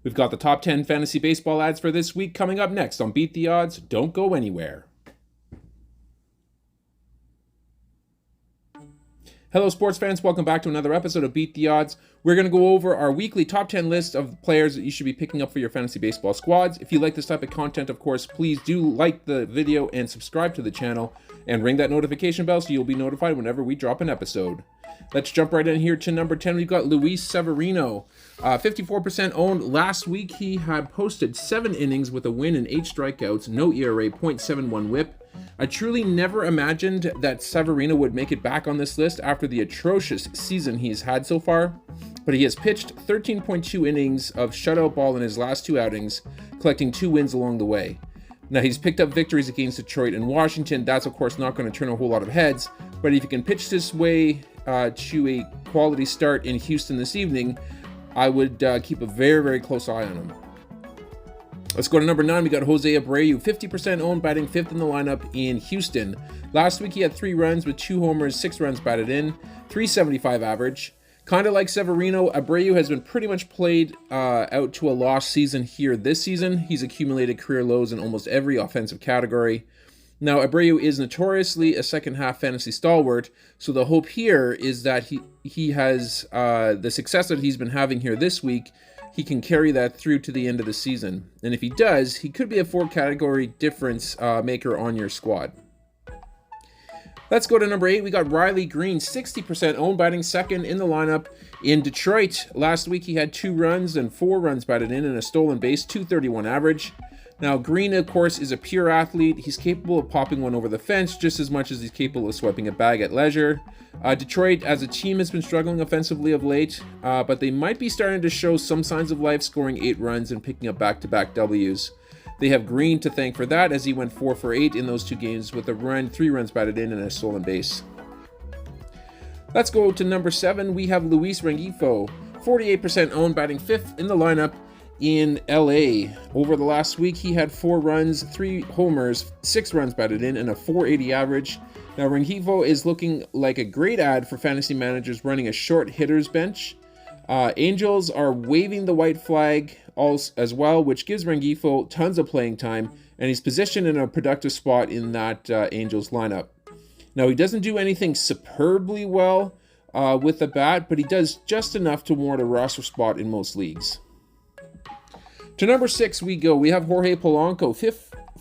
We've got the top 10 fantasy baseball ads for this week coming up next on Beat the Odds. Don't go anywhere. Hello, sports fans. Welcome back to another episode of Beat the Odds. We're going to go over our weekly top 10 list of players that you should be picking up for your fantasy baseball squads. If you like this type of content, of course, please do like the video and subscribe to the channel and ring that notification bell so you'll be notified whenever we drop an episode. Let's jump right in here to number 10. We've got Luis Severino, 54% owned. Last week, he had posted 7 innings with a win and 8 strikeouts, no ERA, .71 whip. I truly never imagined that Severino would make it back on this list after the atrocious season he's had so far, but he has pitched 13.2 innings of shutout ball in his last 2 outings, collecting 2 wins along the way. Now, he's picked up victories against Detroit and Washington. That's, of course, not going to turn a whole lot of heads, but if you can pitch this way to a quality start in Houston this evening, I would keep a very, very close eye on him. Let's go to number 9. We got Jose Abreu, 50% owned, batting 5th in the lineup in Houston. Last week, he had 3 runs with 2 homers, 6 runs batted in, .375 average. Kind of like Severino, Abreu has been pretty much played out to a lost season here this season. He's accumulated career lows in almost every offensive category. Now, Abreu is notoriously a second-half fantasy stalwart, so the hope here is that he has the success that he's been having here this week. He can carry that through to the end of the season. And if he does, he could be a 4-category difference maker on your squad. Let's go to number 8. We got Riley Greene, 60% owned, batting 2nd in the lineup in Detroit. Last week, he had 2 runs and 4 runs batted in and a stolen base, .231 average. Now, Greene, of course, is a pure athlete. He's capable of popping one over the fence just as much as he's capable of swiping a bag at leisure. Detroit, as a team, has been struggling offensively of late, but they might be starting to show some signs of life, scoring 8 runs and picking up back-to-back Ws. They have Greene to thank for that, as he went 4 for 8 in those 2 games with a run, 3 runs batted in, and a stolen base. Let's go to number 7. We have Luis Rengifo, 48% owned, batting 5th in the lineup in LA. Over the last week, he had 4 runs, 3 homers, 6 runs batted in, and a .480 average. Now, Rengifo is looking like a great ad for fantasy managers running a short hitters bench. Angels are waving the white flag as well, which gives Rengifo tons of playing time, and he's positioned in a productive spot in that Angels lineup. Now, he doesn't do anything superbly well with the bat, but he does just enough to warrant a roster spot in most leagues. To number 6 we go. We have Jorge Polanco,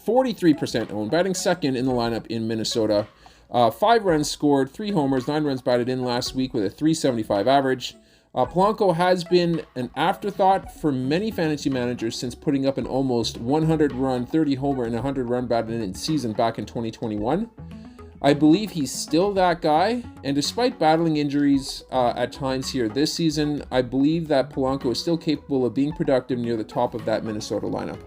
43% owned, batting 2nd in the lineup in Minnesota. 5 runs scored, 3 homers, 9 runs batted in last week with a .375 average. Polanco has been an afterthought for many fantasy managers since putting up an almost 100-run, 30-homer, and 100-run batted in season back in 2021. I believe he's still that guy, and despite battling injuries at times here this season, I believe that Polanco is still capable of being productive near the top of that Minnesota lineup.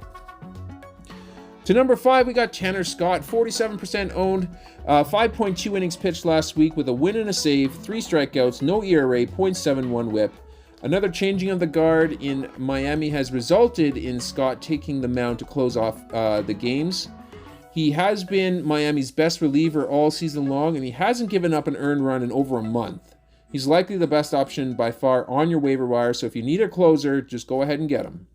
To number 5, we got Tanner Scott, 47% owned, 5.2 innings pitched last week with a win and a save, 3 strikeouts, no ERA, .71 whip. Another changing of the guard in Miami has resulted in Scott taking the mound to close off the games. He has been Miami's best reliever all season long, and he hasn't given up an earned run in over a month. He's likely the best option by far on your waiver wire, so if you need a closer, just go ahead and get him.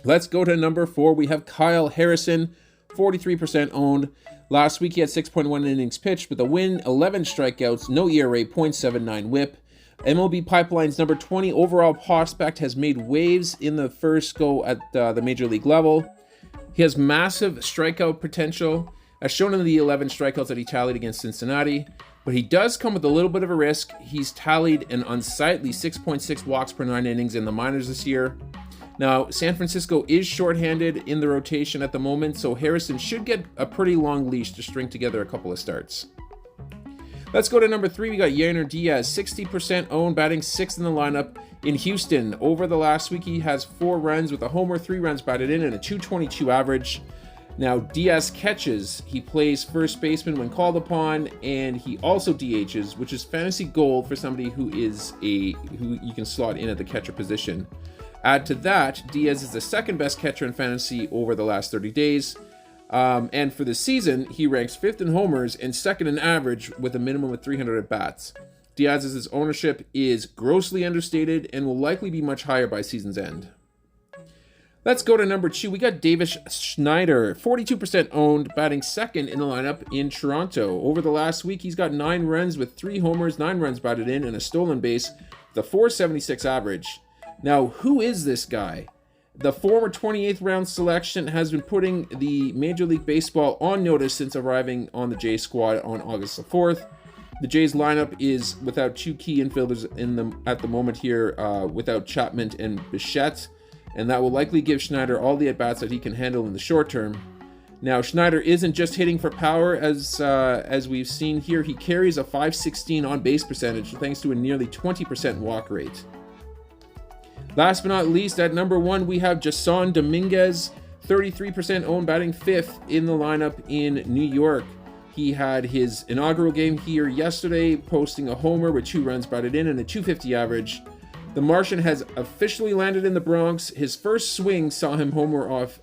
Let's go to number 4. We have Kyle Harrison, 43% owned. Last week, he had 6.1 innings pitched with a win, 11 strikeouts, no ERA, .79 whip. MLB Pipeline's number 20 overall prospect has made waves in the first go at the major league level. He has massive strikeout potential, as shown in the 11 strikeouts that he tallied against Cincinnati, but he does come with a little bit of a risk. He's tallied an unsightly 6.6 walks per 9 innings in the minors this year. Now, San Francisco is shorthanded in the rotation at the moment, so Harrison should get a pretty long leash to string together a couple of starts. Let's go to number 3. We got Yainer Diaz, 60% owned, batting 6th in the lineup in Houston. Over the last week, he has 4 runs with a homer, 3 runs batted in, and a .222 average. Now, Diaz catches. He plays first baseman when called upon, and he also DHs, which is fantasy gold for somebody who you can slot in at the catcher position. Add to that, Diaz is the 2nd best catcher in fantasy over the last 30 days. And for the season, he ranks 5th in homers and 2nd in average with a minimum of 300 at-bats. Diaz's ownership is grossly understated and will likely be much higher by season's end. Let's go to number 2. We got Davis Schneider, 42% owned, batting second in the lineup in Toronto. Over the last week, he's got 9 runs with 3 homers, 9 runs batted in, and a stolen base with a .476 average. Now, who is this guy? The former 28th round selection has been putting the Major League Baseball on notice since arriving on the Jays squad on August the 4th. The Jays lineup is without 2 key infielders at the moment here, without Chapman and Bichette. And that will likely give Schneider all the at-bats that he can handle in the short term. Now, Schneider isn't just hitting for power, as we've seen here. He carries a .516 on-base percentage thanks to a nearly 20% walk rate. Last but not least, at number 1, we have JASSON Dominguez, 33% owned, batting 5th in the lineup in New York. He had his inaugural game here yesterday, posting a homer with 2 runs batted in and a .250 average. The Martian has officially landed in the Bronx. His first swing saw him homer off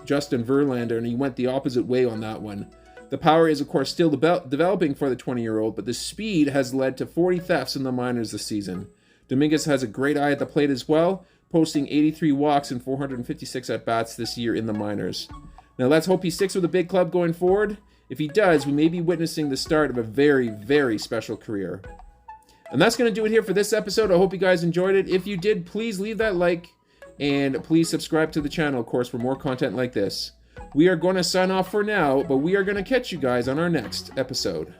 Justin Verlander, and he went the opposite way on that one. The power is, of course, still developing for the 20-year-old, but the speed has led to 40 thefts in the minors this season. Dominguez has a great eye at the plate as well, posting 83 walks and 456 at-bats this year in the minors. Now, let's hope he sticks with a big club going forward. If he does, we may be witnessing the start of a very, very special career. And that's going to do it here for this episode. I hope you guys enjoyed it. If you did, please leave that like, and please subscribe to the channel, of course, for more content like this. We are going to sign off for now, but we are going to catch you guys on our next episode.